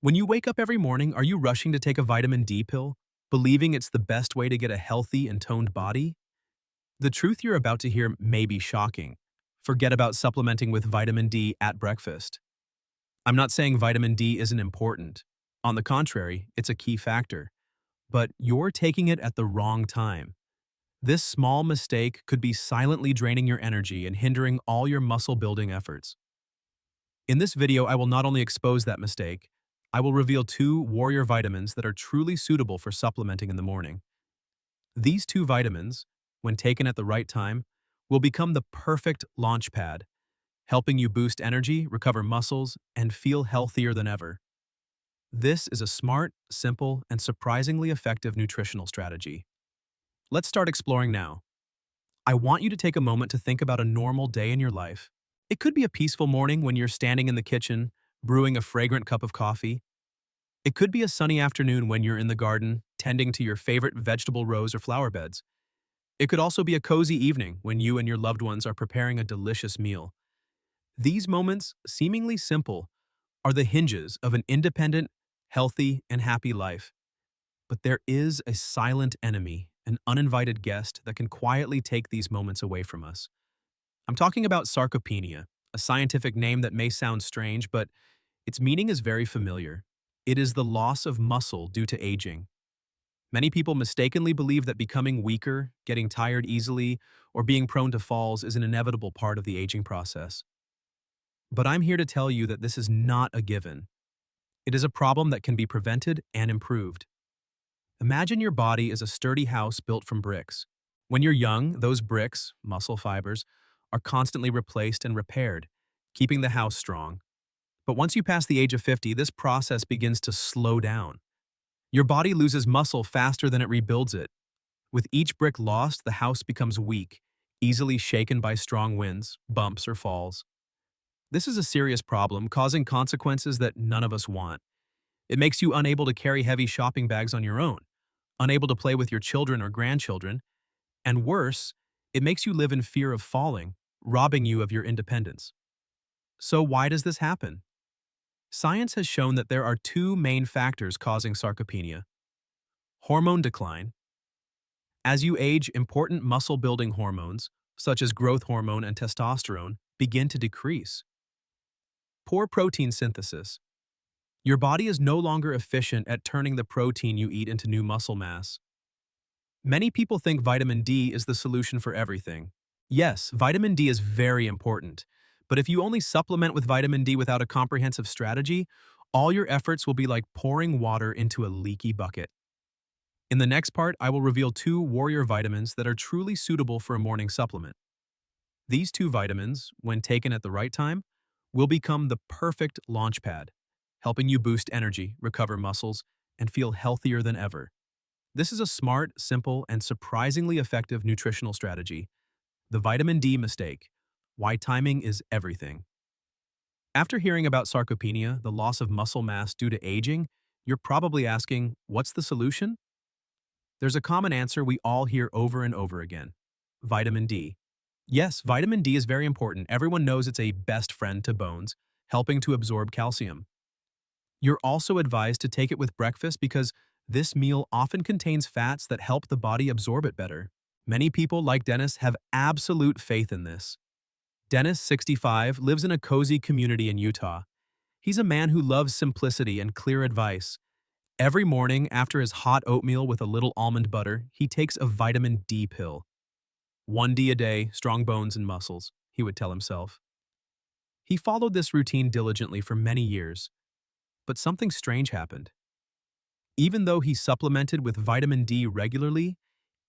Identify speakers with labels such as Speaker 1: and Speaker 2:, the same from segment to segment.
Speaker 1: When you wake up every morning, are you rushing to take a vitamin D pill, believing it's the best way to get a healthy and toned body? The truth you're about to hear may be shocking. Forget about supplementing with vitamin D at breakfast. I'm not saying vitamin D isn't important. On the contrary, it's a key factor. But you're taking it at the wrong time. This small mistake could be silently draining your energy and hindering all your muscle building efforts. In this video, I will not only expose that mistake, I will reveal two warrior vitamins that are truly suitable for supplementing in the morning. These two vitamins, when taken at the right time, will become the perfect launch pad, helping you boost energy, recover muscles, and feel healthier than ever. This is a smart, simple, and surprisingly effective nutritional strategy. Let's start exploring now. I want you to take a moment to think about a normal day in your life. It could be a peaceful morning when you're standing in the kitchen, brewing a fragrant cup of coffee. It could be a sunny afternoon when you're in the garden, tending to your favorite vegetable rows or flower beds. It could also be a cozy evening when you and your loved ones are preparing a delicious meal. These moments, seemingly simple, are the hinges of an independent, healthy, and happy life. But there is a silent enemy, an uninvited guest that can quietly take these moments away from us. I'm talking about sarcopenia, a scientific name that may sound strange, but its meaning is very familiar. It is the loss of muscle due to aging. Many people mistakenly believe that becoming weaker, getting tired easily, or being prone to falls is an inevitable part of the aging process. But I'm here to tell you that this is not a given. It is a problem that can be prevented and improved. Imagine your body is a sturdy house built from bricks. When you're young, those bricks, muscle fibers, are constantly replaced and repaired, keeping the house strong. But once you pass the age of 50, this process begins to slow down. Your body loses muscle faster than it rebuilds it. With each brick lost, the house becomes weak, easily shaken by strong winds, bumps, or falls. This is a serious problem, causing consequences that none of us want. It makes you unable to carry heavy shopping bags on your own, unable to play with your children or grandchildren, and worse, it makes you live in fear of falling, robbing you of your independence. So why does this happen? Science has shown that there are two main factors causing sarcopenia. Hormone decline. As you age, important muscle-building hormones, such as growth hormone and testosterone, begin to decrease. Poor protein synthesis. Your body is no longer efficient at turning the protein you eat into new muscle mass. Many people think vitamin D is the solution for everything. Yes, vitamin D is very important, but if you only supplement with vitamin D without a comprehensive strategy, all your efforts will be like pouring water into a leaky bucket. In the next part, I will reveal two warrior vitamins that are truly suitable for a morning supplement. These two vitamins, when taken at the right time, will become the perfect launch pad, helping you boost energy, recover muscles, and feel healthier than ever. This is a smart, simple, and surprisingly effective nutritional strategy. The vitamin D mistake. Why timing is everything. After hearing about sarcopenia, the loss of muscle mass due to aging, you're probably asking, what's the solution? There's a common answer we all hear over and over again. Vitamin D. Yes, vitamin D is very important. Everyone knows it's a best friend to bones, helping to absorb calcium. You're also advised to take it with breakfast because this meal often contains fats that help the body absorb it better. Many people, like Dennis, have absolute faith in this. Dennis, 65, lives in a cozy community in Utah. He's a man who loves simplicity and clear advice. Every morning, after his hot oatmeal with a little almond butter, he takes a vitamin D pill. 1D a day, strong bones and muscles, he would tell himself. He followed this routine diligently for many years. But something strange happened. Even though he supplemented with vitamin D regularly,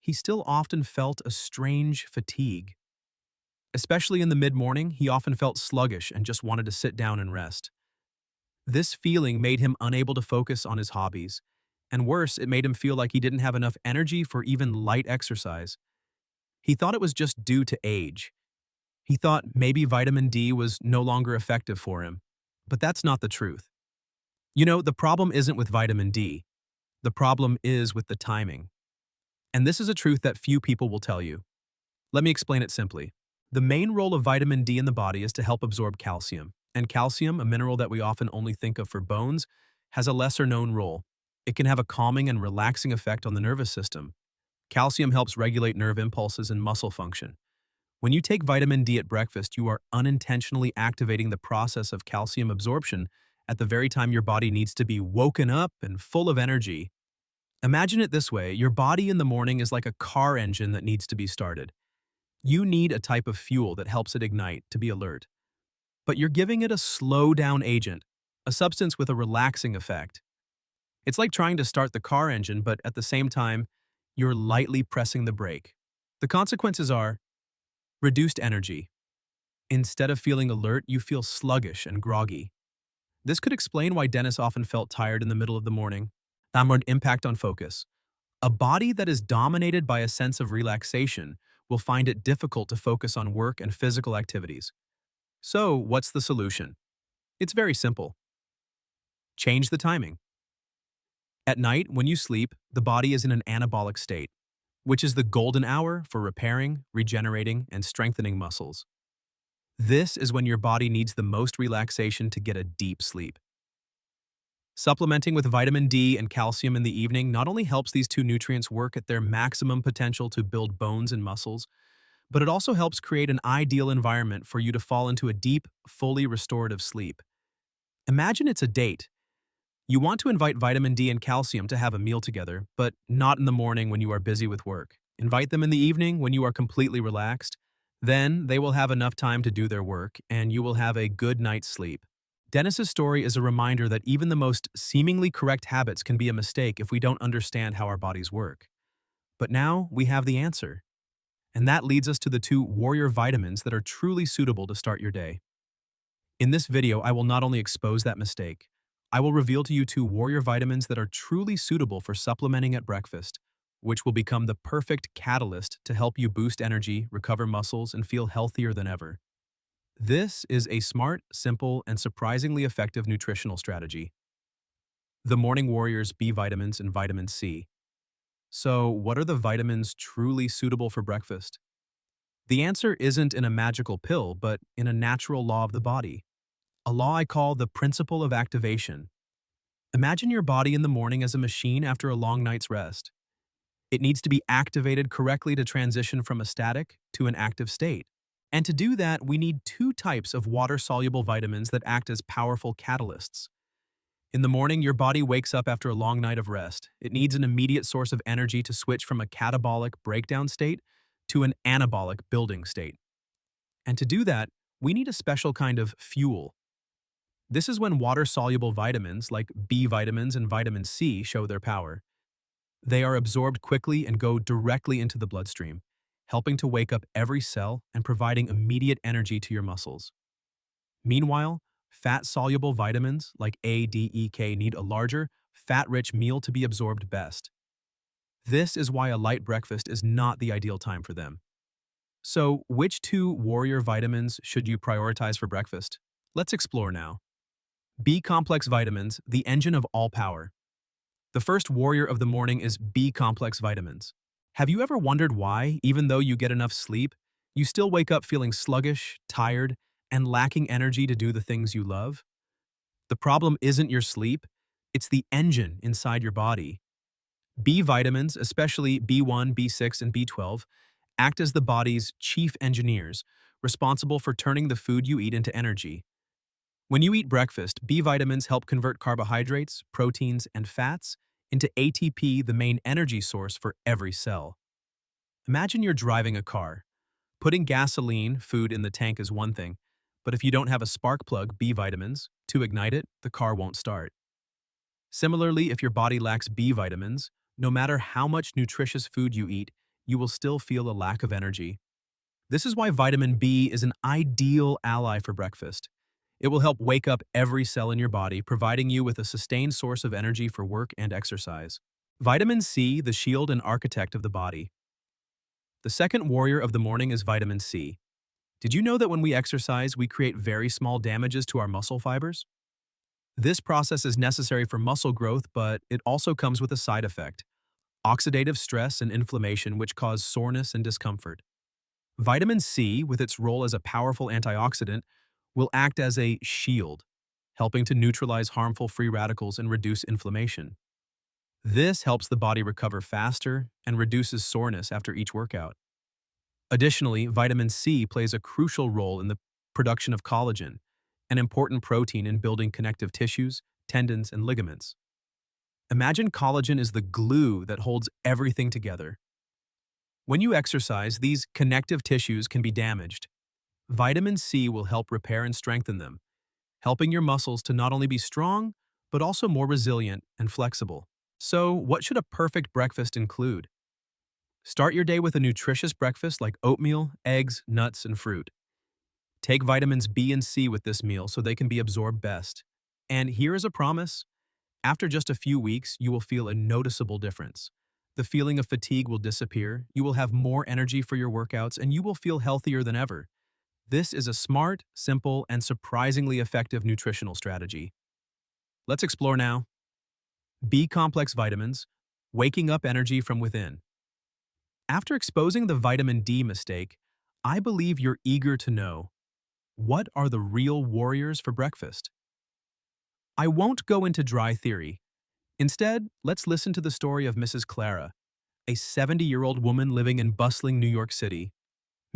Speaker 1: he still often felt a strange fatigue. Especially in the mid-morning, he often felt sluggish and just wanted to sit down and rest. This feeling made him unable to focus on his hobbies, and worse, it made him feel like he didn't have enough energy for even light exercise. He thought it was just due to age. He thought maybe vitamin D was no longer effective for him, but that's not the truth. You know, the problem isn't with vitamin D. The problem is with the timing. And this is a truth that few people will tell you. Let me explain it simply. The main role of vitamin D in the body is to help absorb calcium. And calcium, a mineral that we often only think of for bones, has a lesser-known role. It can have a calming and relaxing effect on the nervous system. Calcium helps regulate nerve impulses and muscle function. When you take vitamin D at breakfast, you are unintentionally activating the process of calcium absorption at the very time your body needs to be woken up and full of energy. Imagine it this way: your body in the morning is like a car engine that needs to be started. You need a type of fuel that helps it ignite to be alert. But you're giving it a slow-down agent, a substance with a relaxing effect. It's like trying to start the car engine, but at the same time, you're lightly pressing the brake. The consequences are reduced energy. Instead of feeling alert, you feel sluggish and groggy. This could explain why Dennis often felt tired in the middle of the morning. Downward impact on focus. A body that is dominated by a sense of relaxation will find it difficult to focus on work and physical activities. So, what's the solution? It's very simple. Change the timing. At night, when you sleep, the body is in an anabolic state, which is the golden hour for repairing, regenerating, and strengthening muscles. This is when your body needs the most relaxation to get a deep sleep. Supplementing with vitamin D and calcium in the evening not only helps these two nutrients work at their maximum potential to build bones and muscles, but it also helps create an ideal environment for you to fall into a deep, fully restorative sleep. Imagine it's a date. You want to invite vitamin D and calcium to have a meal together, but not in the morning when you are busy with work. Invite them in the evening when you are completely relaxed. Then they will have enough time to do their work, and you will have a good night's sleep. Dennis's story is a reminder that even the most seemingly correct habits can be a mistake if we don't understand how our bodies work. But now we have the answer. And that leads us to the two warrior vitamins that are truly suitable to start your day. In this video, I will not only expose that mistake, I will reveal to you two warrior vitamins that are truly suitable for supplementing at breakfast, which will become the perfect catalyst to help you boost energy, recover muscles, and feel healthier than ever. This is a smart, simple, and surprisingly effective nutritional strategy. The Morning Warrior's B vitamins and vitamin C. So, what are the vitamins truly suitable for breakfast? The answer isn't in a magical pill, but in a natural law of the body. A law I call the principle of activation. Imagine your body in the morning as a machine after a long night's rest. It needs to be activated correctly to transition from a static to an active state. And to do that, we need two types of water-soluble vitamins that act as powerful catalysts. In the morning, your body wakes up after a long night of rest. It needs an immediate source of energy to switch from a catabolic breakdown state to an anabolic building state. And to do that, we need a special kind of fuel. This is when water-soluble vitamins like B vitamins and vitamin C show their power. They are absorbed quickly and go directly into the bloodstream, helping to wake up every cell and providing immediate energy to your muscles. Meanwhile, fat-soluble vitamins like A, D, E, K need a larger, fat-rich meal to be absorbed best. This is why a light breakfast is not the ideal time for them. So, which two warrior vitamins should you prioritize for breakfast? Let's explore now. B-complex vitamins, the engine of all power. The first warrior of the morning is B-complex vitamins. Have you ever wondered why, even though you get enough sleep, you still wake up feeling sluggish, tired, and lacking energy to do the things you love? The problem isn't your sleep, it's the engine inside your body. B vitamins, especially B1, B6, and B12, act as the body's chief engineers, responsible for turning the food you eat into energy. When you eat breakfast, B vitamins help convert carbohydrates, proteins, and fats into ATP, the main energy source for every cell. Imagine you're driving a car. Putting gasoline, food in the tank is one thing, but if you don't have a spark plug, B vitamins, to ignite it, the car won't start. Similarly, if your body lacks B vitamins, no matter how much nutritious food you eat, you will still feel a lack of energy. This is why vitamin B is an ideal ally for breakfast. It will help wake up every cell in your body, providing you with a sustained source of energy for work and exercise. Vitamin C, the shield and architect of the body. The second warrior of the morning is vitamin C. Did you know that when we exercise, we create very small damages to our muscle fibers? This process is necessary for muscle growth, but it also comes with a side effect: oxidative stress and inflammation, which cause soreness and discomfort. Vitamin C, with its role as a powerful antioxidant, will act as a shield, helping to neutralize harmful free radicals and reduce inflammation. This helps the body recover faster and reduces soreness after each workout. Additionally, vitamin C plays a crucial role in the production of collagen, an important protein in building connective tissues, tendons, and ligaments. Imagine collagen is the glue that holds everything together. When you exercise, these connective tissues can be damaged. Vitamin C will help repair and strengthen them, helping your muscles to not only be strong, but also more resilient and flexible. So, what should a perfect breakfast include? Start your day with a nutritious breakfast like oatmeal, eggs, nuts, and fruit. Take vitamins B and C with this meal so they can be absorbed best. And here is a promise: after just a few weeks, you will feel a noticeable difference. The feeling of fatigue will disappear, you will have more energy for your workouts, and you will feel healthier than ever. This is a smart, simple, and surprisingly effective nutritional strategy. Let's explore now. B-complex vitamins, waking up energy from within. After exposing the vitamin D mistake, I believe you're eager to know, what are the real warriors for breakfast? I won't go into dry theory. Instead, let's listen to the story of Mrs. Clara, a 70-year-old woman living in bustling New York City.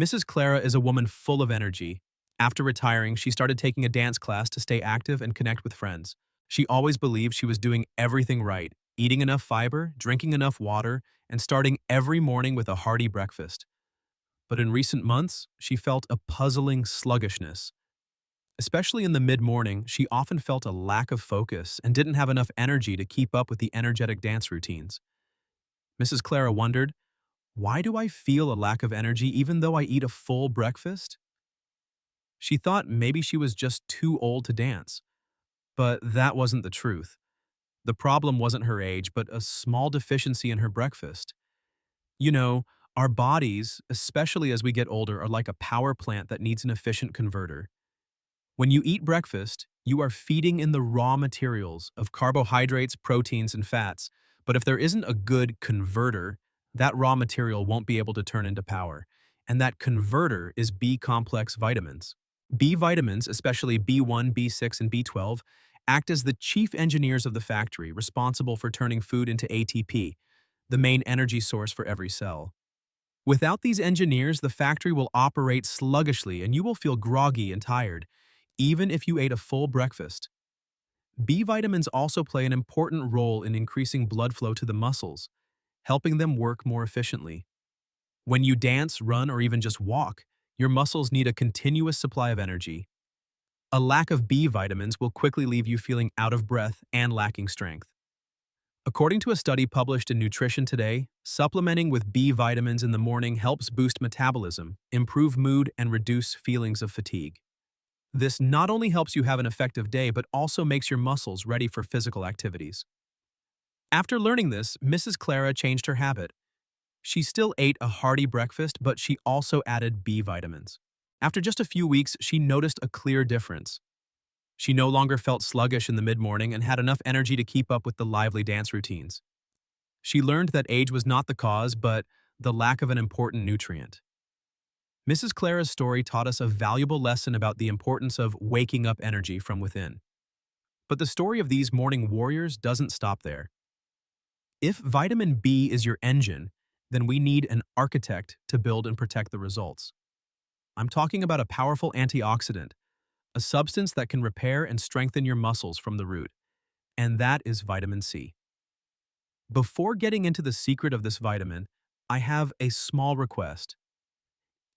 Speaker 1: Mrs. Clara is a woman full of energy. After retiring, she started taking a dance class to stay active and connect with friends. She always believed she was doing everything right, eating enough fiber, drinking enough water, and starting every morning with a hearty breakfast. But in recent months, she felt a puzzling sluggishness. Especially in the mid-morning, she often felt a lack of focus and didn't have enough energy to keep up with the energetic dance routines. Mrs. Clara wondered, why do I feel a lack of energy even though I eat a full breakfast? She thought maybe she was just too old to dance. But that wasn't the truth. The problem wasn't her age, but a small deficiency in her breakfast. You know, our bodies, especially as we get older, are like a power plant that needs an efficient converter. When you eat breakfast, you are feeding in the raw materials of carbohydrates, proteins, and fats. But if there isn't a good converter, that raw material won't be able to turn into power. And that converter is B-complex vitamins. B vitamins, especially B1, B6, and B12, act as the chief engineers of the factory, responsible for turning food into ATP, the main energy source for every cell. Without these engineers, the factory will operate sluggishly and you will feel groggy and tired, even if you ate a full breakfast. B vitamins also play an important role in increasing blood flow to the muscles, helping them work more efficiently. When you dance, run, or even just walk, your muscles need a continuous supply of energy. A lack of B vitamins will quickly leave you feeling out of breath and lacking strength. According to a study published in Nutrition Today, supplementing with B vitamins in the morning helps boost metabolism, improve mood, and reduce feelings of fatigue. This not only helps you have an effective day, but also makes your muscles ready for physical activities. After learning this, Mrs. Clara changed her habit. She still ate a hearty breakfast, but she also added B vitamins. After just a few weeks, she noticed a clear difference. She no longer felt sluggish in the mid-morning and had enough energy to keep up with the lively dance routines. She learned that age was not the cause, but the lack of an important nutrient. Mrs. Clara's story taught us a valuable lesson about the importance of waking up energy from within. But the story of these morning warriors doesn't stop there. If vitamin B is your engine, then we need an architect to build and protect the results. I'm talking about a powerful antioxidant, a substance that can repair and strengthen your muscles from the root, and that is vitamin C. Before getting into the secret of this vitamin, I have a small request.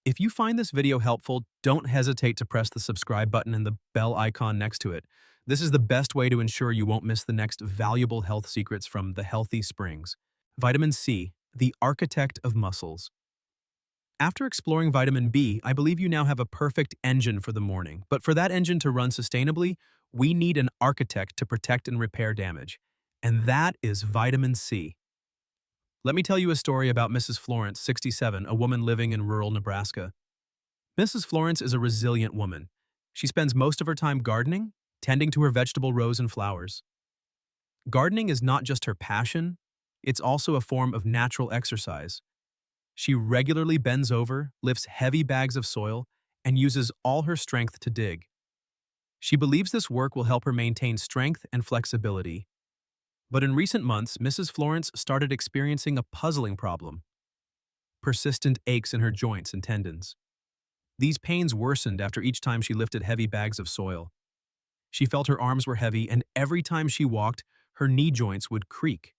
Speaker 1: If you find this video helpful, don't hesitate to press the subscribe button and the bell icon next to it. This is the best way to ensure you won't miss the next valuable health secrets from the Healthy Springs. Vitamin C, the architect of muscles. After exploring vitamin B, I believe you now have a perfect engine for the morning. But for that engine to run sustainably, we need an architect to protect and repair damage. And that is vitamin C. Let me tell you a story about Mrs. Florence, 67, a woman living in rural Nebraska. Mrs. Florence is a resilient woman. She spends most of her time gardening, tending to her vegetable rows and flowers. Gardening is not just her passion, it's also a form of natural exercise. She regularly bends over, lifts heavy bags of soil, and uses all her strength to dig. She believes this work will help her maintain strength and flexibility. But in recent months, Mrs. Florence started experiencing a puzzling problem: persistent aches in her joints and tendons. These pains worsened after each time she lifted heavy bags of soil. She felt her arms were heavy, and every time she walked, her knee joints would creak.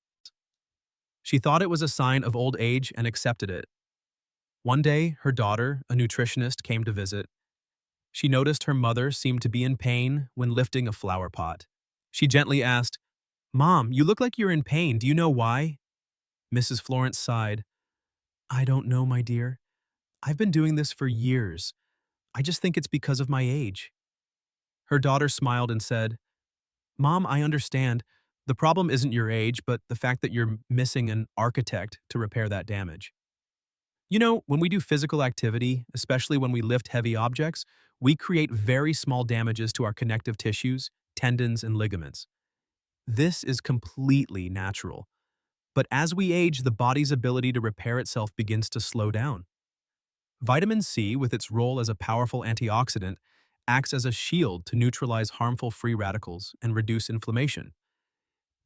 Speaker 1: She thought it was a sign of old age and accepted it. One day, her daughter, a nutritionist, came to visit. She noticed her mother seemed to be in pain when lifting a flower pot. She gently asked, "Mom, you look like you're in pain. Do you know why?" Mrs. Florence sighed. "I don't know, my dear. I've been doing this for years. I just think it's because of my age." Her daughter smiled and said, "Mom, I understand. The problem isn't your age, but the fact that you're missing an architect to repair that damage." You know, when we do physical activity, especially when we lift heavy objects, we create very small damages to our connective tissues, tendons, and ligaments. This is completely natural. But as we age, the body's ability to repair itself begins to slow down. Vitamin C, with its role as a powerful antioxidant, acts as a shield to neutralize harmful free radicals and reduce inflammation.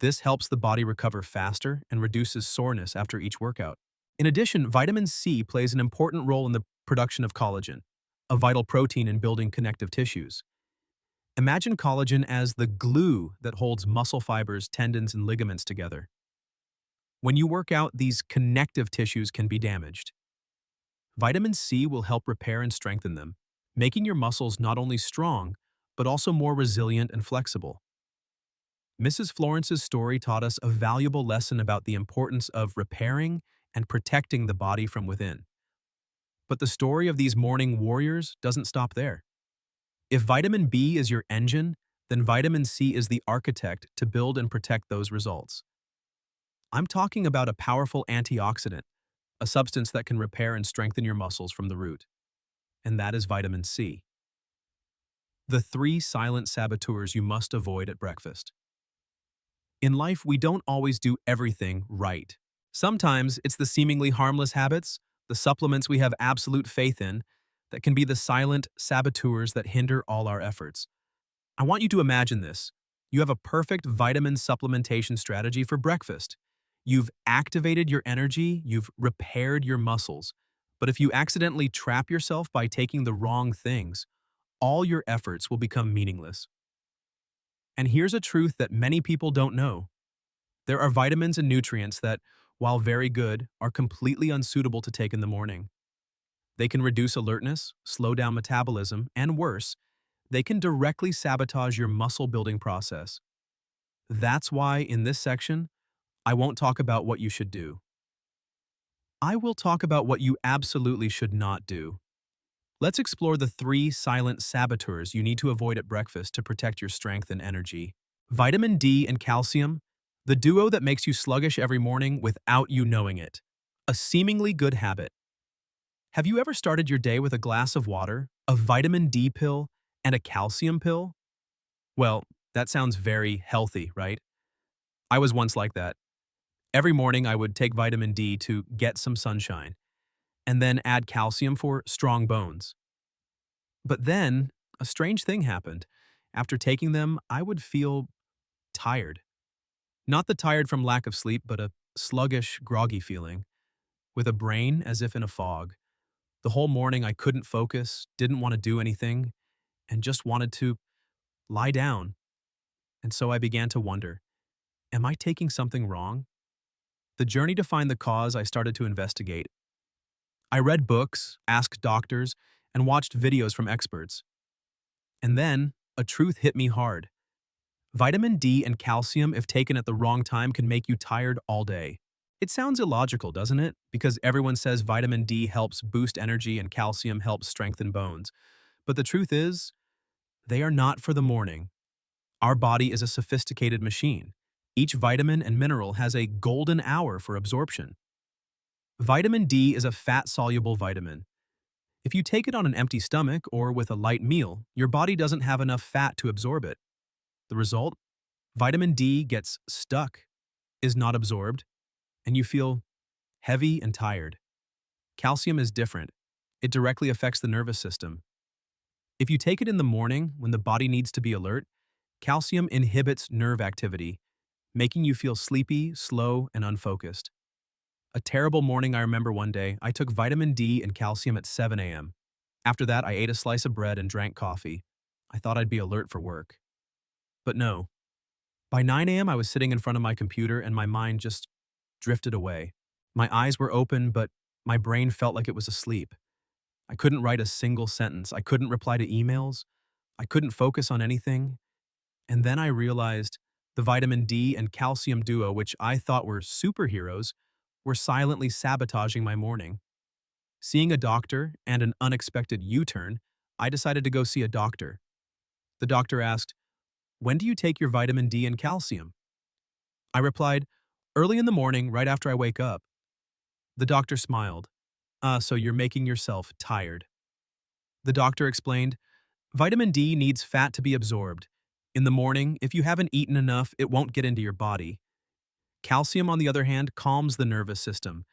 Speaker 1: This helps the body recover faster and reduces soreness after each workout. In addition, vitamin C plays an important role in the production of collagen, a vital protein in building connective tissues. Imagine collagen as the glue that holds muscle fibers, tendons, and ligaments together. When you work out, these connective tissues can be damaged. Vitamin C will help repair and strengthen them, making your muscles not only strong, but also more resilient and flexible. Mrs. Florence's story taught us a valuable lesson about the importance of repairing and protecting the body from within. But the story of these morning warriors doesn't stop there. If vitamin B is your engine, then vitamin C is the architect to build and protect those results. I'm talking about a powerful antioxidant, a substance that can repair and strengthen your muscles from the root. And that is vitamin C. The 3 silent saboteurs you must avoid at breakfast. In life, we don't always do everything right. Sometimes it's the seemingly harmless habits, the supplements we have absolute faith in, that can be the silent saboteurs that hinder all our efforts. I want you to imagine this. You have a perfect vitamin supplementation strategy for breakfast. You've activated your energy, you've repaired your muscles. But if you accidentally trap yourself by taking the wrong things, all your efforts will become meaningless. And here's a truth that many people don't know. There are vitamins and nutrients that, while very good, are completely unsuitable to take in the morning. They can reduce alertness, slow down metabolism, and worse, they can directly sabotage your muscle-building process. That's why, in this section, I won't talk about what you should do. I will talk about what you absolutely should not do. Let's explore the 3 silent saboteurs you need to avoid at breakfast to protect your strength and energy. Vitamin D and calcium, the duo that makes you sluggish every morning without you knowing it. A seemingly good habit. Have you ever started your day with a glass of water, a vitamin D pill, and a calcium pill? Well, that sounds very healthy, right? I was once like that. Every morning I would take vitamin D to get some sunshine, and then add calcium for strong bones. But then, a strange thing happened. After taking them, I would feel tired. Not the tired from lack of sleep, but a sluggish, groggy feeling, with a brain as if in a fog. The whole morning I couldn't focus, didn't want to do anything, and just wanted to lie down. And so I began to wonder, am I taking something wrong? The journey to find the cause, I started to investigate. I read books, asked doctors, and watched videos from experts. And then, a truth hit me hard. Vitamin D and calcium, if taken at the wrong time, can make you tired all day. It sounds illogical, doesn't it? Because everyone says vitamin D helps boost energy and calcium helps strengthen bones. But the truth is, they are not for the morning. Our body is a sophisticated machine. Each vitamin and mineral has a golden hour for absorption. Vitamin D is a fat-soluble vitamin. If you take it on an empty stomach or with a light meal, your body doesn't have enough fat to absorb it. The result? Vitamin D gets stuck, is not absorbed, and you feel heavy and tired. Calcium is different. It directly affects the nervous system. If you take it in the morning when the body needs to be alert, calcium inhibits nerve activity, making you feel sleepy, slow, and unfocused. A terrible morning I remember one day, I took vitamin D and calcium at 7 a.m. After that, I ate a slice of bread and drank coffee. I thought I'd be alert for work. But no. By 9 a.m., I was sitting in front of my computer and my mind just drifted away. My eyes were open, but my brain felt like it was asleep. I couldn't write a single sentence. I couldn't reply to emails. I couldn't focus on anything. And then I realized the vitamin D and calcium duo, which I thought were superheroes, were silently sabotaging my morning. Seeing a doctor and an unexpected U-turn, I decided to go see a doctor. The doctor asked, "When do you take your vitamin D and calcium?" I replied, "Early in the morning, right after I wake up." The doctor smiled. So you're making yourself tired." The doctor explained, "Vitamin D needs fat to be absorbed. In the morning, if you haven't eaten enough, it won't get into your body. Calcium, on the other hand, calms the nervous system.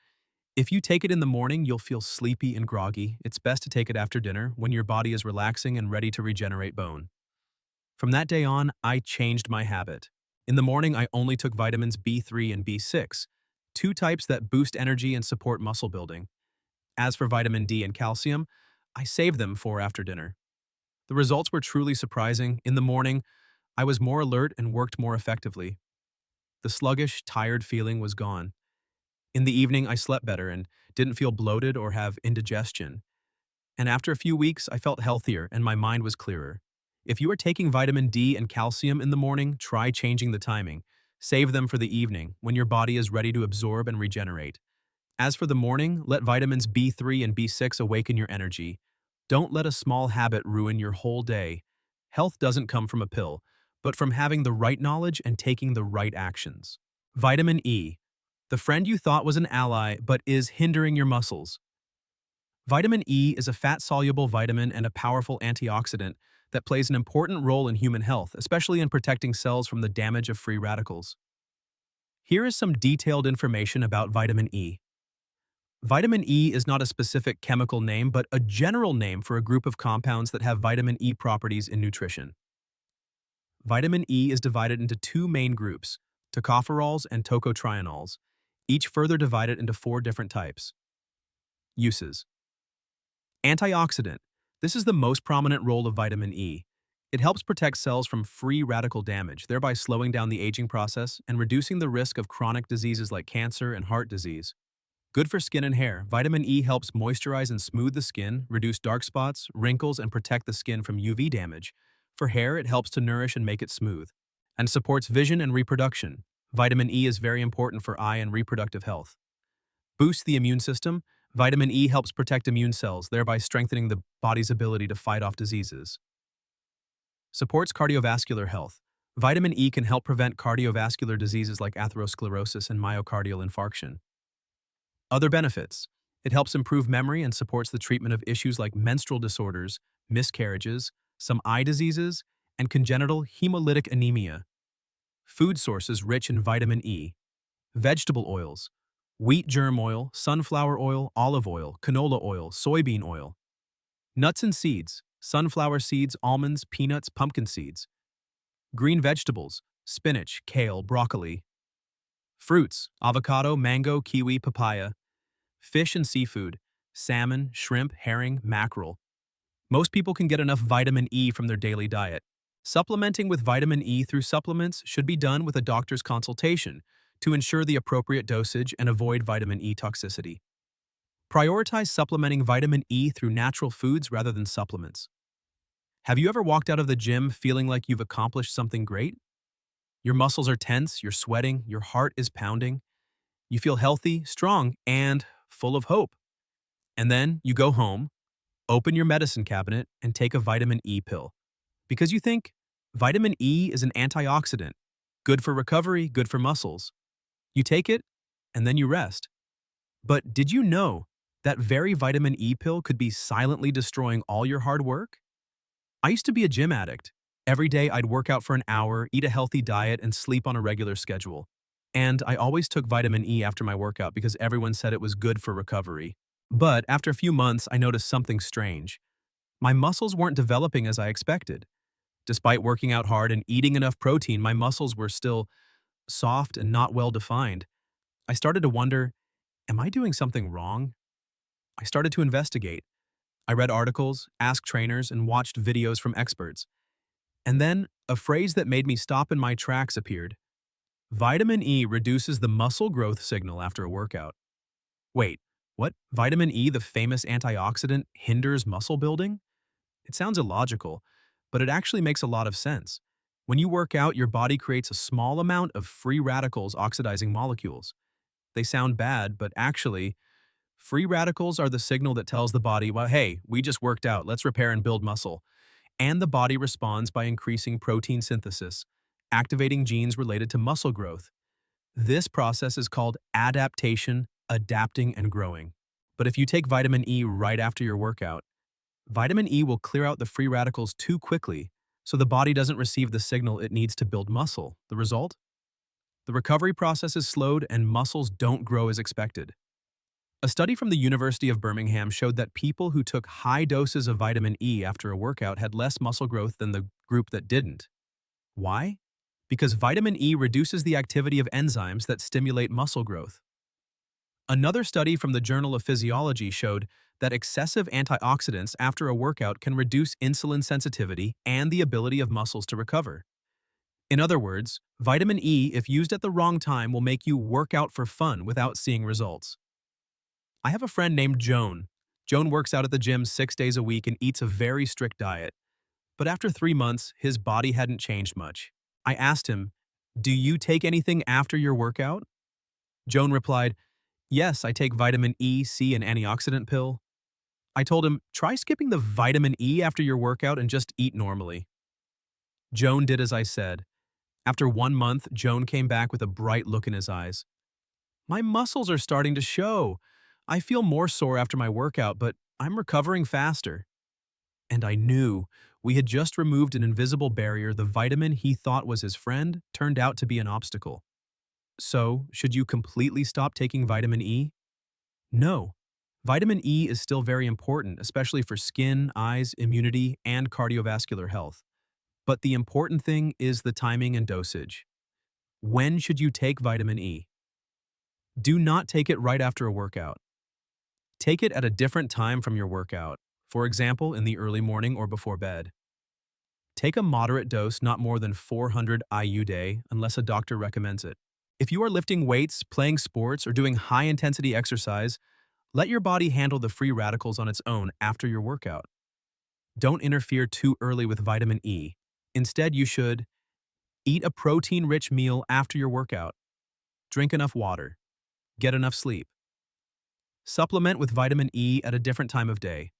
Speaker 1: If you take it in the morning, you'll feel sleepy and groggy. It's best to take it after dinner when your body is relaxing and ready to regenerate bone." From that day on, I changed my habit. In the morning, I only took vitamins B3 and B6, two types that boost energy and support muscle building. As for vitamin D and calcium, I saved them for after dinner. The results were truly surprising. In the morning, I was more alert and worked more effectively. The sluggish, tired feeling was gone. In the evening, I slept better and didn't feel bloated or have indigestion. And after a few weeks, I felt healthier and my mind was clearer. If you are taking vitamin D and calcium in the morning, try changing the timing. Save them for the evening, when your body is ready to absorb and regenerate. As for the morning, let vitamins B3 and B6 awaken your energy. Don't let a small habit ruin your whole day. Health doesn't come from a pill, but from having the right knowledge and taking the right actions. Vitamin E, the friend you thought was an ally but is hindering your muscles. Vitamin E is a fat-soluble vitamin and a powerful antioxidant that plays an important role in human health, especially in protecting cells from the damage of free radicals. Here is some detailed information about vitamin E. Vitamin E is not a specific chemical name, but a general name for a group of compounds that have vitamin E properties in nutrition. Vitamin E is divided into two main groups, tocopherols and tocotrienols, each further divided into four different types. Uses. Antioxidant. This is the most prominent role of vitamin E. It helps protect cells from free radical damage, thereby slowing down the aging process and reducing the risk of chronic diseases like cancer and heart disease. Good for skin and hair, vitamin E helps moisturize and smooth the skin, reduce dark spots, wrinkles, and protect the skin from UV damage. For hair, it helps to nourish and make it smooth. And supports vision and reproduction. Vitamin E is very important for eye and reproductive health. Boosts the immune system. Vitamin E helps protect immune cells, thereby strengthening the body's ability to fight off diseases. Supports cardiovascular health. Vitamin E can help prevent cardiovascular diseases like atherosclerosis and myocardial infarction. Other benefits. It helps improve memory and supports the treatment of issues like menstrual disorders, miscarriages, some eye diseases, and congenital hemolytic anemia. Food sources rich in vitamin E. Vegetable oils. Wheat germ oil, sunflower oil, olive oil, canola oil, soybean oil. Nuts and seeds. Sunflower seeds, almonds, peanuts, pumpkin seeds. Green vegetables. Spinach, kale, broccoli. Fruits, avocado, mango, kiwi, papaya. Fish and seafood, salmon, shrimp, herring, mackerel. Most people can get enough vitamin E from their daily diet. Supplementing with vitamin E through supplements should be done with a doctor's consultation to ensure the appropriate dosage and avoid vitamin E toxicity. Prioritize supplementing vitamin E through natural foods rather than supplements. Have you ever walked out of the gym feeling like you've accomplished something great? Your muscles are tense, you're sweating, your heart is pounding. You feel healthy, strong, and full of hope. And then you go home, open your medicine cabinet, and take a vitamin E pill. Because you think vitamin E is an antioxidant, good for recovery, good for muscles. You take it, and then you rest. But did you know that very vitamin E pill could be silently destroying all your hard work? I used to be a gym addict. Every day I'd work out for an hour, eat a healthy diet, and sleep on a regular schedule. And I always took vitamin E after my workout because everyone said it was good for recovery. But after a few months, I noticed something strange. My muscles weren't developing as I expected. Despite working out hard and eating enough protein, my muscles were still soft and not well defined. I started to wonder, am I doing something wrong? I started to investigate. I read articles, asked trainers, and watched videos from experts. And then a phrase that made me stop in my tracks appeared. Vitamin E reduces the muscle growth signal after a workout. Wait, what? Vitamin E, the famous antioxidant, hinders muscle building? It sounds illogical, but it actually makes a lot of sense. When you work out, your body creates a small amount of free radicals oxidizing molecules. They sound bad, but actually, free radicals are the signal that tells the body, well, hey, we just worked out, let's repair and build muscle. And the body responds by increasing protein synthesis, activating genes related to muscle growth. This process is called adaptation, adapting, and growing. But if you take vitamin E right after your workout, vitamin E will clear out the free radicals too quickly, so the body doesn't receive the signal it needs to build muscle. The result? The recovery process is slowed and muscles don't grow as expected. A study from the University of Birmingham showed that people who took high doses of vitamin E after a workout had less muscle growth than the group that didn't. Why? Because vitamin E reduces the activity of enzymes that stimulate muscle growth. Another study from the Journal of Physiology showed that excessive antioxidants after a workout can reduce insulin sensitivity and the ability of muscles to recover. In other words, vitamin E, if used at the wrong time, will make you work out for fun without seeing results. I have a friend named Joan. Joan works out at the gym 6 days a week and eats a very strict diet. But after 3 months, his body hadn't changed much. I asked him, "Do you take anything after your workout?" Joan replied, "Yes, I take vitamin E, C, and antioxidant pill." I told him, "Try skipping the vitamin E after your workout and just eat normally." Joan did as I said. After 1 month, Joan came back with a bright look in his eyes. "My muscles are starting to show. I feel more sore after my workout, but I'm recovering faster." And I knew we had just removed an invisible barrier. The vitamin he thought was his friend turned out to be an obstacle. So, should you completely stop taking vitamin E? No. Vitamin E is still very important, especially for skin, eyes, immunity, and cardiovascular health. But the important thing is the timing and dosage. When should you take vitamin E? Do not take it right after a workout. Take it at a different time from your workout, for example, in the early morning or before bed. Take a moderate dose, not more than 400 IU day, unless a doctor recommends it. If you are lifting weights, playing sports, or doing high-intensity exercise, let your body handle the free radicals on its own after your workout. Don't interfere too early with vitamin E. Instead, you should eat a protein-rich meal after your workout, drink enough water, get enough sleep. Supplement with vitamin E at a different time of day.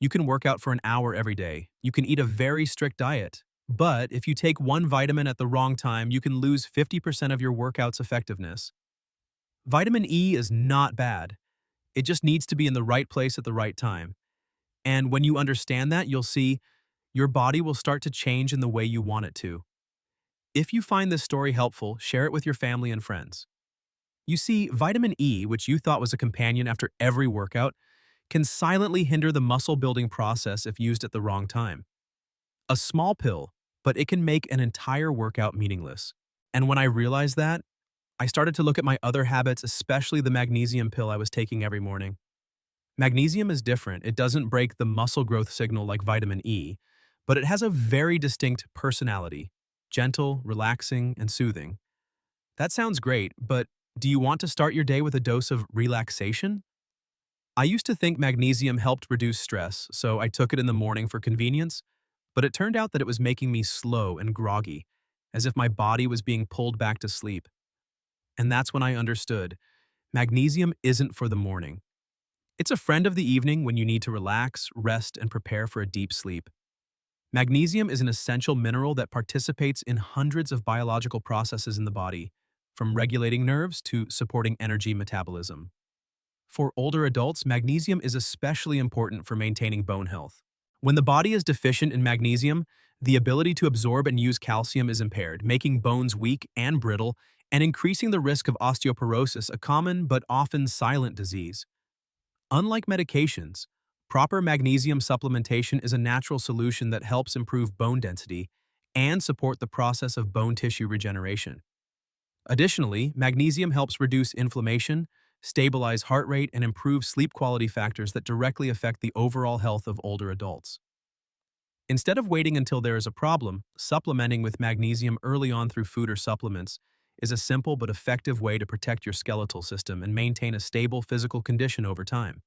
Speaker 1: You can work out for an hour every day. You can eat a very strict diet. But if you take one vitamin at the wrong time, you can lose 50% of your workout's effectiveness. Vitamin E is not bad. It just needs to be in the right place at the right time. And when you understand that, you'll see your body will start to change in the way you want it to. If you find this story helpful, share it with your family and friends. You see, vitamin E, which you thought was a companion after every workout, can silently hinder the muscle-building process if used at the wrong time. A small pill, but it can make an entire workout meaningless. And when I realized that, I started to look at my other habits, especially the magnesium pill I was taking every morning. Magnesium is different. It doesn't break the muscle growth signal like vitamin E, but it has a very distinct personality, gentle, relaxing, and soothing. That sounds great, but do you want to start your day with a dose of relaxation? I used to think magnesium helped reduce stress, so I took it in the morning for convenience, but it turned out that it was making me slow and groggy, as if my body was being pulled back to sleep. And that's when I understood. Magnesium isn't for the morning. It's a friend of the evening when you need to relax, rest, and prepare for a deep sleep. Magnesium is an essential mineral that participates in hundreds of biological processes in the body, from regulating nerves to supporting energy metabolism. For older adults, magnesium is especially important for maintaining bone health. When the body is deficient in magnesium, the ability to absorb and use calcium is impaired, making bones weak and brittle and increasing the risk of osteoporosis, a common but often silent disease. Unlike medications, Proper magnesium supplementation is a natural solution that helps improve bone density and support the process of bone tissue regeneration. Additionally, magnesium helps reduce inflammation, stabilize heart rate, and improve sleep quality factors that directly affect the overall health of older adults. Instead of waiting until there is a problem, supplementing with magnesium early on through food or supplements is a simple but effective way to protect your skeletal system and maintain a stable physical condition over time.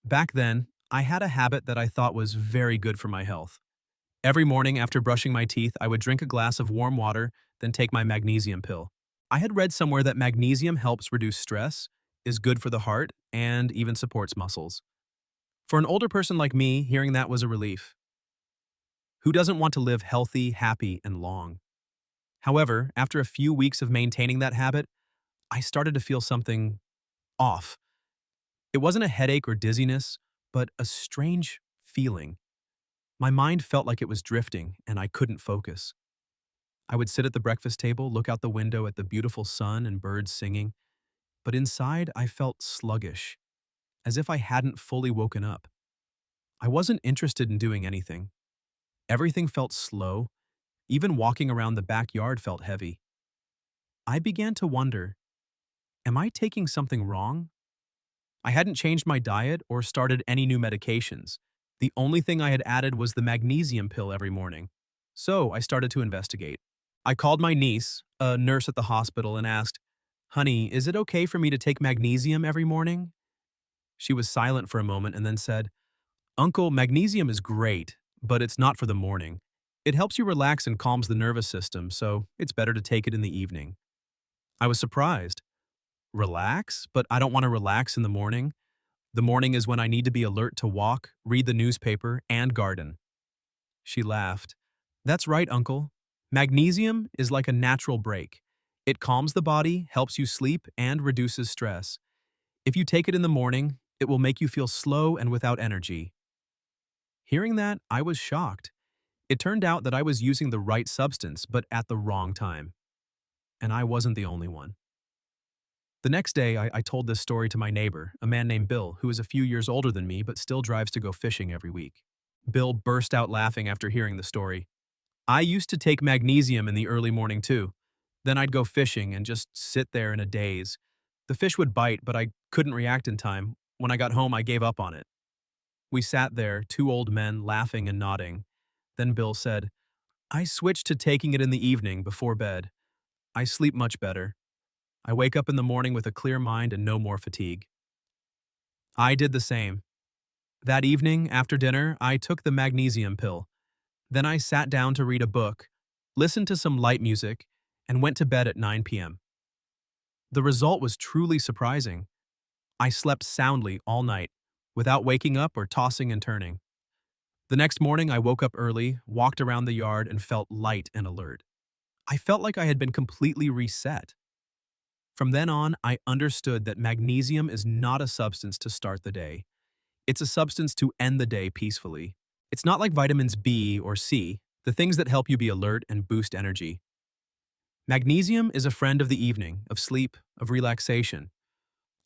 Speaker 1: Back then, I had a habit that I thought was very good for my health. Every morning after brushing my teeth, I would drink a glass of warm water, then take my magnesium pill. I had read somewhere that magnesium helps reduce stress, is good for the heart, and even supports muscles. For an older person like me, hearing that was a relief. Who doesn't want to live healthy, happy, and long? However, after a few weeks of maintaining that habit, I started to feel something off. It wasn't a headache or dizziness, but a strange feeling. My mind felt like it was drifting, and I couldn't focus. I would sit at the breakfast table, look out the window at the beautiful sun and birds singing, but inside I felt sluggish, as if I hadn't fully woken up. I wasn't interested in doing anything. Everything felt slow. Even walking around the backyard felt heavy. I began to wonder, am I taking something wrong? I hadn't changed my diet or started any new medications. The only thing I had added was the magnesium pill every morning. So I started to investigate. I called my niece, a nurse at the hospital, and asked, "Honey, is it okay for me to take magnesium every morning?" She was silent for a moment and then said, "Uncle, magnesium is great, but it's not for the morning. It helps you relax and calms the nervous system, so it's better to take it in the evening." I was surprised. Relax? But I don't want to relax in the morning. The morning is when I need to be alert to walk, read the newspaper, and garden. She laughed. "That's right, Uncle. Magnesium is like a natural break. It calms the body, helps you sleep, and reduces stress. If you take it in the morning, it will make you feel slow and without energy." Hearing that, I was shocked. It turned out that I was using the right substance, but at the wrong time. And I wasn't the only one. The next day, I told this story to my neighbor, a man named Bill, who is a few years older than me but still drives to go fishing every week. Bill burst out laughing after hearing the story. "I used to take magnesium in the early morning too. Then I'd go fishing and just sit there in a daze. The fish would bite, but I couldn't react in time. When I got home, I gave up on it." We sat there, two old men, laughing and nodding. Then Bill said, "I switched to taking it in the evening before bed. I sleep much better. I wake up in the morning with a clear mind and no more fatigue." I did the same. That evening, after dinner, I took the magnesium pill. Then I sat down to read a book, listened to some light music, and went to bed at 9 p.m. The result was truly surprising. I slept soundly all night, without waking up or tossing and turning. The next morning, I woke up early, walked around the yard, and felt light and alert. I felt like I had been completely reset. From then on, I understood that magnesium is not a substance to start the day. It's a substance to end the day peacefully. It's not like vitamins B or C, the things that help you be alert and boost energy. Magnesium is a friend of the evening, of sleep, of relaxation.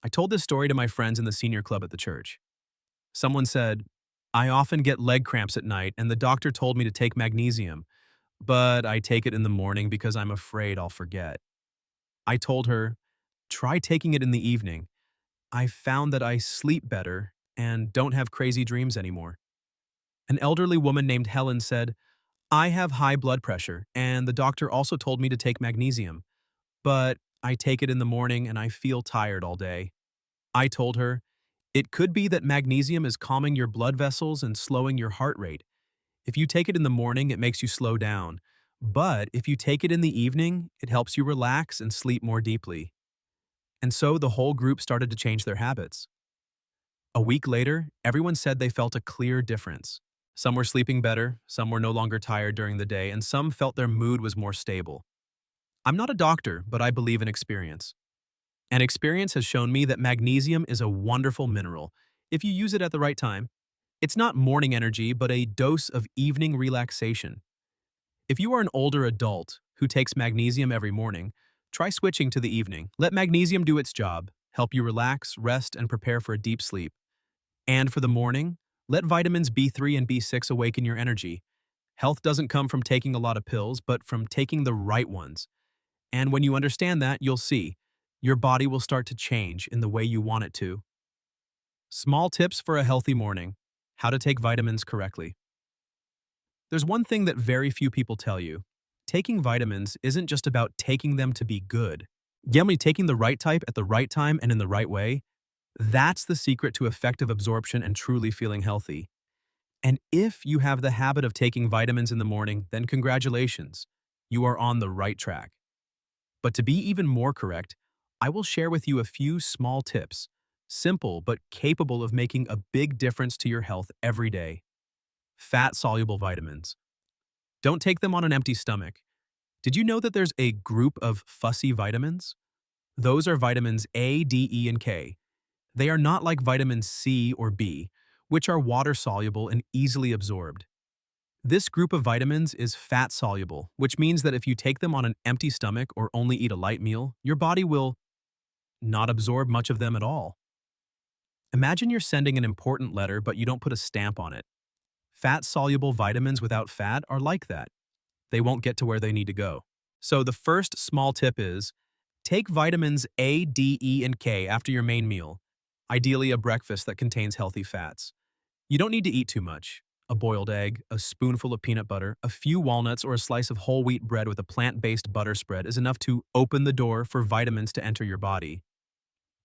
Speaker 1: I told this story to my friends in the senior club at the church. Someone said, "I often get leg cramps at night and the doctor told me to take magnesium, but I take it in the morning because I'm afraid I'll forget." I told her, "Try taking it in the evening. I found that I sleep better and don't have crazy dreams anymore." An elderly woman named Helen said, "I have high blood pressure and the doctor also told me to take magnesium, but I take it in the morning and I feel tired all day." I told her, "It could be that magnesium is calming your blood vessels and slowing your heart rate. If you take it in the morning, it makes you slow down. But if you take it in the evening, it helps you relax and sleep more deeply." And so the whole group started to change their habits. A week later, everyone said they felt a clear difference. Some were sleeping better, some were no longer tired during the day, and some felt their mood was more stable. I'm not a doctor, but I believe in experience. And experience has shown me that magnesium is a wonderful mineral if you use it at the right time. It's not morning energy, but a dose of evening relaxation. If you are an older adult who takes magnesium every morning, try switching to the evening. Let magnesium do its job, help you relax, rest, and prepare for a deep sleep. And for the morning, let vitamins B3 and B6 awaken your energy. Health doesn't come from taking a lot of pills, but from taking the right ones. And when you understand that, you'll see your body will start to change in the way you want it to. Small tips for a healthy morning. How to take vitamins correctly. There's one thing that very few people tell you. Taking vitamins isn't just about taking them to be good. Generally, taking the right type at the right time and in the right way, that's the secret to effective absorption and truly feeling healthy. And if you have the habit of taking vitamins in the morning, then congratulations. You are on the right track. But to be even more correct, I will share with you a few small tips, simple but capable of making a big difference to your health every day. Fat-soluble vitamins. Don't take them on an empty stomach. Did you know that there's a group of fussy vitamins? Those are vitamins A, D, E, and K. They are not like vitamins C or B, which are water-soluble and easily absorbed. This group of vitamins is fat-soluble, which means that if you take them on an empty stomach or only eat a light meal, your body will not absorb much of them at all. Imagine you're sending an important letter but you don't put a stamp on it. Fat-soluble vitamins without fat are like that. They won't get to where they need to go. So the first small tip is, take vitamins A, D, E, and K after your main meal, ideally a breakfast that contains healthy fats. You don't need to eat too much. A boiled egg, a spoonful of peanut butter, a few walnuts, or a slice of whole wheat bread with a plant-based butter spread is enough to open the door for vitamins to enter your body.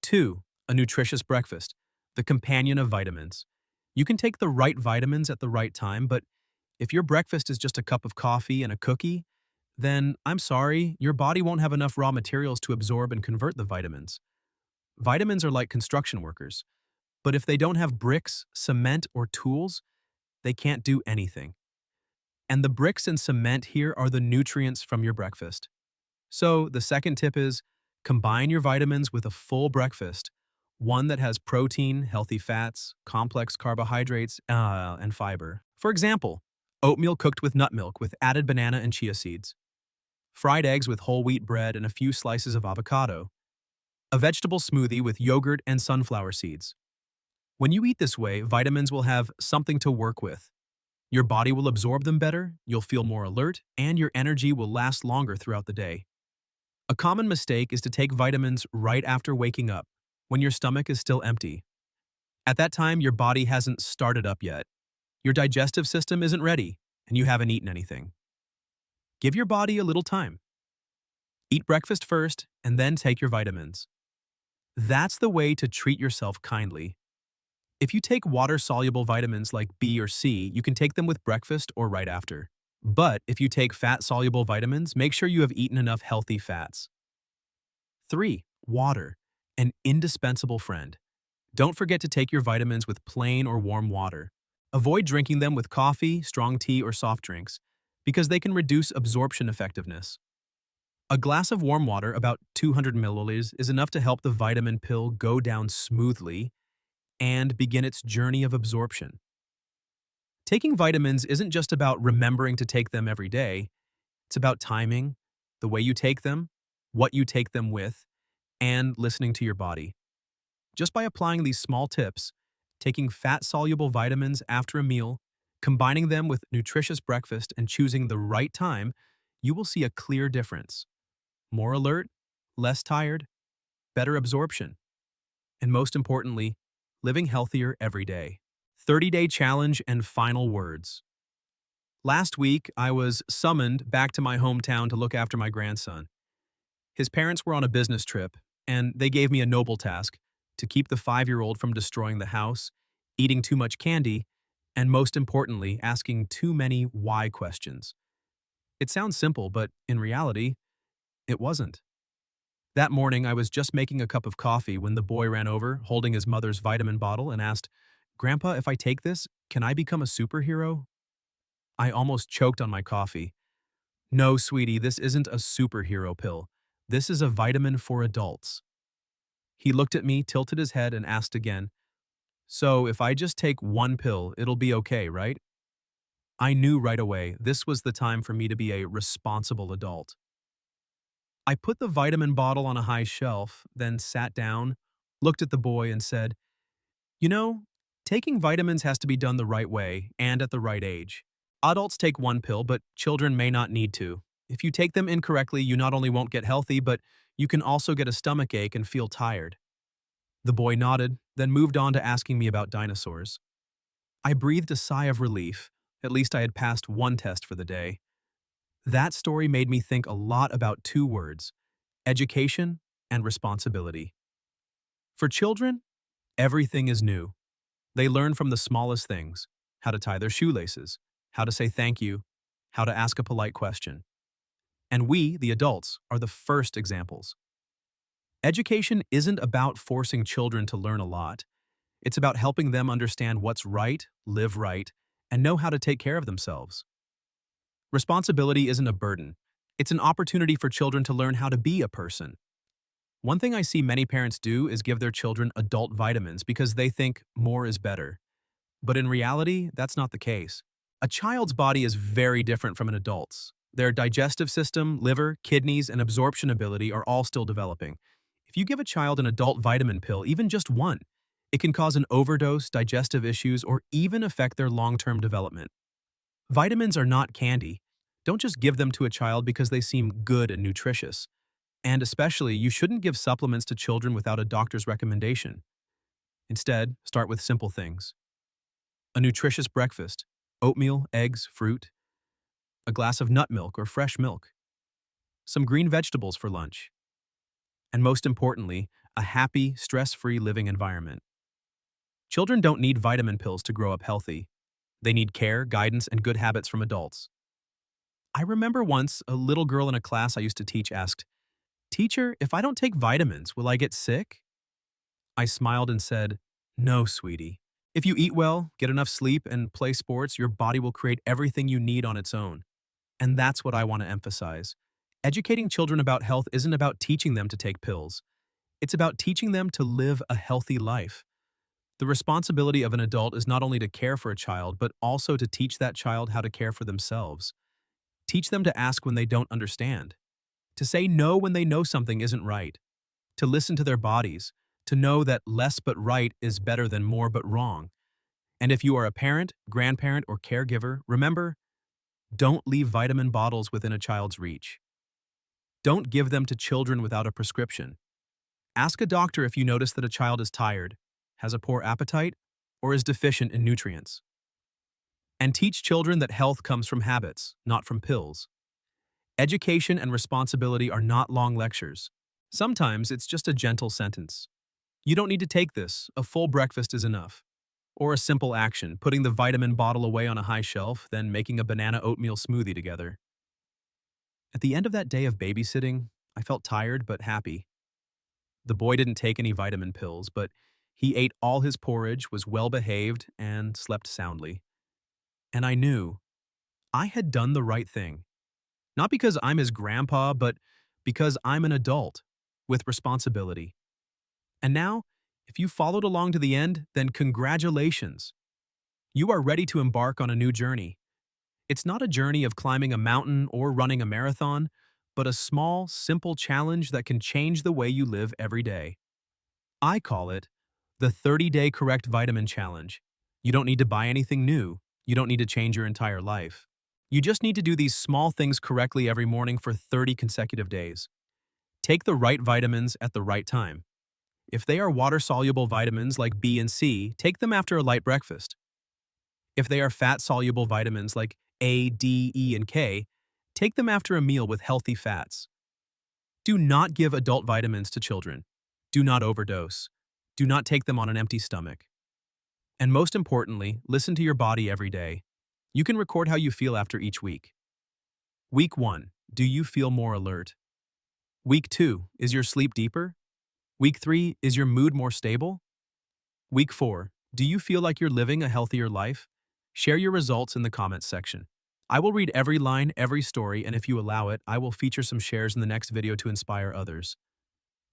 Speaker 1: 2. A nutritious breakfast, the companion of vitamins. You can take the right vitamins at the right time, but if your breakfast is just a cup of coffee and a cookie, then I'm sorry, your body won't have enough raw materials to absorb and convert the vitamins. Vitamins are like construction workers, but if they don't have bricks, cement, or tools, they can't do anything. And the bricks and cement here are the nutrients from your breakfast. So the second tip is, combine your vitamins with a full breakfast, one that has protein, healthy fats, complex carbohydrates, and fiber. For example, oatmeal cooked with nut milk with added banana and chia seeds, fried eggs with whole wheat bread and a few slices of avocado, a vegetable smoothie with yogurt and sunflower seeds. When you eat this way, vitamins will have something to work with. Your body will absorb them better, you'll feel more alert, and your energy will last longer throughout the day. A common mistake is to take vitamins right after waking up, when your stomach is still empty. At that time, your body hasn't started up yet. Your digestive system isn't ready, and you haven't eaten anything. Give your body a little time. Eat breakfast first, and then take your vitamins. That's the way to treat yourself kindly. If you take water-soluble vitamins like B or C, you can take them with breakfast or right after. But if you take fat-soluble vitamins, make sure you have eaten enough healthy fats. 3. Water, an indispensable friend. Don't forget to take your vitamins with plain or warm water. Avoid drinking them with coffee, strong tea, or soft drinks, because they can reduce absorption effectiveness. A glass of warm water, about 200 milliliters, is enough to help the vitamin pill go down smoothly and begin its journey of absorption. Taking vitamins isn't just about remembering to take them every day, it's about timing, the way you take them, what you take them with, and listening to your body. Just by applying these small tips, taking fat-soluble vitamins after a meal, combining them with nutritious breakfast, and choosing the right time, you will see a clear difference. More alert, less tired, better absorption, and most importantly, living healthier every day. 30-day challenge and final words. Last week, I was summoned back to my hometown to look after my grandson. His parents were on a business trip, and they gave me a noble task to keep the 5-year-old from destroying the house, eating too much candy, and most importantly, asking too many why questions. It sounds simple, but in reality, it wasn't. That morning, I was just making a cup of coffee when the boy ran over, holding his mother's vitamin bottle, and asked, "Grandpa, if I take this, can I become a superhero?" I almost choked on my coffee. "No, sweetie, this isn't a superhero pill. This is a vitamin for adults." He looked at me, tilted his head, and asked again, "So if I just take one pill, it'll be okay, right?" I knew right away this was the time for me to be a responsible adult. I put the vitamin bottle on a high shelf, then sat down, looked at the boy, and said, "You know, Taking vitamins has to be done the right way and at the right age. Adults take one pill, but children may not need to. If you take them incorrectly, you not only won't get healthy, but you can also get a stomach ache and feel tired. The boy nodded, then moved on to asking me about dinosaurs. I breathed a sigh of relief. At least I had passed one test for the day. That story made me think a lot about two words: education and responsibility. For children, everything is new. They learn from the smallest things: how to tie their shoelaces, how to say thank you, how to ask a polite question. And we, the adults, are the first examples. Education isn't about forcing children to learn a lot. It's about helping them understand what's right, live right, and know how to take care of themselves. Responsibility isn't a burden. It's an opportunity for children to learn how to be a person. One thing I see many parents do is give their children adult vitamins because they think more is better. But in reality, that's not the case. A child's body is very different from an adult's. Their digestive system, liver, kidneys, and absorption ability are all still developing. If you give a child an adult vitamin pill, even just one, it can cause an overdose, digestive issues, or even affect their long-term development. Vitamins are not candy. Don't just give them to a child because they seem good and nutritious. And especially, you shouldn't give supplements to children without a doctor's recommendation. Instead, start with simple things: a nutritious breakfast, oatmeal, eggs, fruit, a glass of nut milk or fresh milk, some green vegetables for lunch, and most importantly, a happy, stress-free living environment. Children don't need vitamin pills to grow up healthy. They need care, guidance, and good habits from adults. I remember once a little girl in a class I used to teach asked, "Teacher, if I don't take vitamins, will I get sick?" I smiled and said, "No, sweetie. If you eat well, get enough sleep, and play sports, your body will create everything you need on its own." And that's what I want to emphasize. Educating children about health isn't about teaching them to take pills. It's about teaching them to live a healthy life. The responsibility of an adult is not only to care for a child, but also to teach that child how to care for themselves. Teach them to ask when they don't understand, to say no when they know something isn't right, to listen to their bodies, to know that less but right is better than more but wrong. And if you are a parent, grandparent, or caregiver, remember, don't leave vitamin bottles within a child's reach. Don't give them to children without a prescription. Ask a doctor if you notice that a child is tired, has a poor appetite, or is deficient in nutrients. And teach children that health comes from habits, not from pills. Education and responsibility are not long lectures. Sometimes it's just a gentle sentence: "You don't need to take this, a full breakfast is enough." Or a simple action, putting the vitamin bottle away on a high shelf, then making a banana oatmeal smoothie together. At the end of that day of babysitting, I felt tired but happy. The boy didn't take any vitamin pills, but he ate all his porridge, was well-behaved, and slept soundly. And I knew I had done the right thing. Not because I'm his grandpa, but because I'm an adult with responsibility. And now, if you followed along to the end, then congratulations. You are ready to embark on a new journey. It's not a journey of climbing a mountain or running a marathon, but a small, simple challenge that can change the way you live every day. I call it the 30-Day Correct Vitamin Challenge. You don't need to buy anything new. You don't need to change your entire life. You just need to do these small things correctly every morning for 30 consecutive days. Take the right vitamins at the right time. If they are water-soluble vitamins like B and C, take them after a light breakfast. If they are fat-soluble vitamins like A, D, E, and K, take them after a meal with healthy fats. Do not give adult vitamins to children. Do not overdose. Do not take them on an empty stomach. And most importantly, listen to your body every day. You can record how you feel after each week. Week 1, do you feel more alert? Week 2, is your sleep deeper? Week 3, is your mood more stable? Week 4, do you feel like you're living a healthier life? Share your results in the comments section. I will read every line, every story, and if you allow it, I will feature some shares in the next video to inspire others.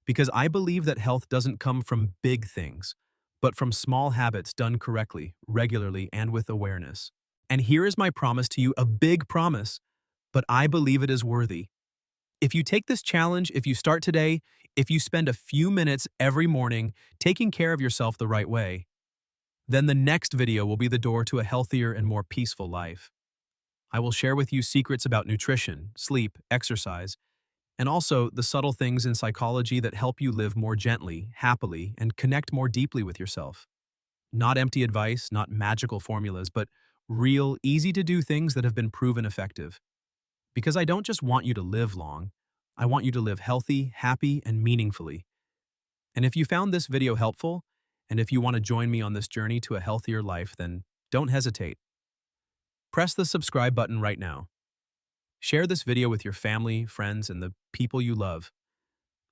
Speaker 1: Because I believe that health doesn't come from big things, but from small habits done correctly, regularly, and with awareness. And here is my promise to you, a big promise, but I believe it is worthy. If you take this challenge, if you start today, if you spend a few minutes every morning taking care of yourself the right way, Then the next video will be the door to a healthier and more peaceful life. I will share with you secrets about nutrition, sleep, exercise, and also the subtle things in psychology that help you live more gently, happily, and connect more deeply with yourself. Not empty advice, not magical formulas, but real, easy-to-do things that have been proven effective. Because I don't just want you to live long, I want you to live healthy, happy, and meaningfully. And if you found this video helpful, and if you want to join me on this journey to a healthier life, then don't hesitate. Press the subscribe button right now. Share this video with your family, friends, and the people you love.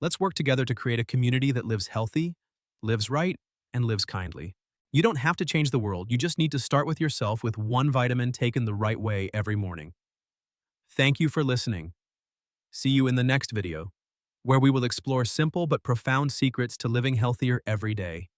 Speaker 1: Let's work together to create a community that lives healthy, lives right, and lives kindly. You don't have to change the world, you just need to start with yourself with one vitamin taken the right way every morning. Thank you for listening. See you in the next video, where we will explore simple but profound secrets to living healthier every day.